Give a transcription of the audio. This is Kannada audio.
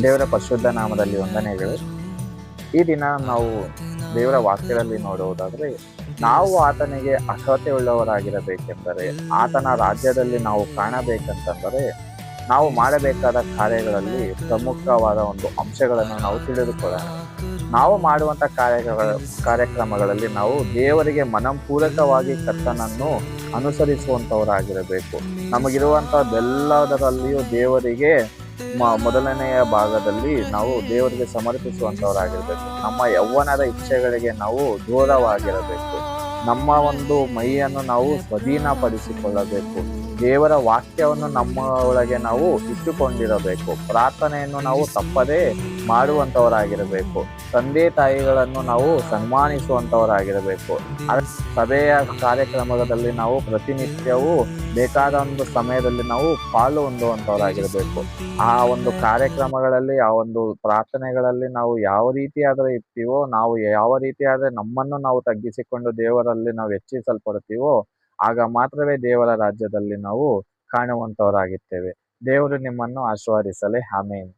ದೇವರ ಪರಿಶುದ್ಧ ನಾಮದಲ್ಲಿ ವಂದನೆಗಳು. ಈ ದಿನ ನಾವು ದೇವರ ವಾಕ್ಯದಲ್ಲಿ ನೋಡುವುದಾದರೆ, ನಾವು ಆತನಿಗೆ ಅರ್ಹತೆ ಉಳ್ಳವರಾಗಿರಬೇಕೆಂದರೆ, ಆತನ ರಾಜ್ಯದಲ್ಲಿ ನಾವು ಕಾಣಬೇಕಂತಂದರೆ, ನಾವು ಮಾಡಬೇಕಾದ ಕಾರ್ಯಗಳಲ್ಲಿ ಪ್ರಮುಖವಾದ ಒಂದು ಅಂಶಗಳನ್ನು ನಾವು ತಿಳಿದುಕೊಳ್ಳೋಣ. ನಾವು ಮಾಡುವಂಥ ಕಾರ್ಯಕ್ರಮಗಳಲ್ಲಿ ನಾವು ದೇವರಿಗೆ ಮನಪೂರ್ವಕವಾಗಿ ಕರ್ತನನ್ನು ಅನುಸರಿಸುವಂಥವರಾಗಿರಬೇಕು. ನಮಗಿರುವಂಥದ್ದೆಲ್ಲದರಲ್ಲಿಯೂ ದೇವರಿಗೆ ಮೊದಲನೆಯ ಭಾಗದಲ್ಲಿ ನಾವು ದೇವರಿಗೆ ಸಮರ್ಪಿಸುವಂಥವರಾಗಿರಬೇಕು. ನಮ್ಮ ಯೌವನದ ಇಚ್ಛೆಗಳಿಗೆ ನಾವು ದೂರವಾಗಿರಬೇಕು. ನಮ್ಮ ಒಂದು ಮೈಯನ್ನು ನಾವು ಸ್ವಾಧೀನಪಡಿಸಿಕೊಳ್ಳಬೇಕು. ದೇವರ ವಾಕ್ಯವನ್ನು ನಮ್ಮ ಒಳಗೆ ನಾವು ಇಟ್ಟುಕೊಂಡಿರಬೇಕು. ಪ್ರಾರ್ಥನೆಯನ್ನು ನಾವು ತಪ್ಪದೇ ಮಾಡುವಂಥವರಾಗಿರಬೇಕು. ತಂದೆ ತಾಯಿಗಳನ್ನು ನಾವು ಸನ್ಮಾನಿಸುವಂಥವರಾಗಿರಬೇಕು. ಸಭೆಯ ಕಾರ್ಯಕ್ರಮದಲ್ಲಿ ನಾವು ಪ್ರತಿನಿತ್ಯವೂ ಬೇಕಾದ ಒಂದು ಸಮಯದಲ್ಲಿ ನಾವು ಪಾಲು ಹೊಂದುವಂಥವರಾಗಿರಬೇಕು. ಆ ಒಂದು ಕಾರ್ಯಕ್ರಮಗಳಲ್ಲಿ, ಆ ಒಂದು ಪ್ರಾರ್ಥನೆಗಳಲ್ಲಿ ನಾವು ಯಾವ ರೀತಿಯಾದರೆ ಇರ್ತೀವೋ, ನಾವು ಯಾವ ರೀತಿಯಾದರೆ ನಮ್ಮನ್ನು ನಾವು ತಗ್ಗಿಸಿಕೊಂಡು ದೇವರಲ್ಲಿ ನಾವು ಹೆಚ್ಚಿಸಲ್ಪಡ್ತೀವೋ, ಆಗ ಮಾತ್ರವೇ ದೇವರ ರಾಜ್ಯದಲ್ಲಿ ನಾವು ಕಾಣುವಂಥವರಾಗಿರ್ತೇವೆ. ದೇವರು ನಿಮ್ಮನ್ನು ಆಶೀರ್ವದಿಸಲಿ. ಆಮೆನ್.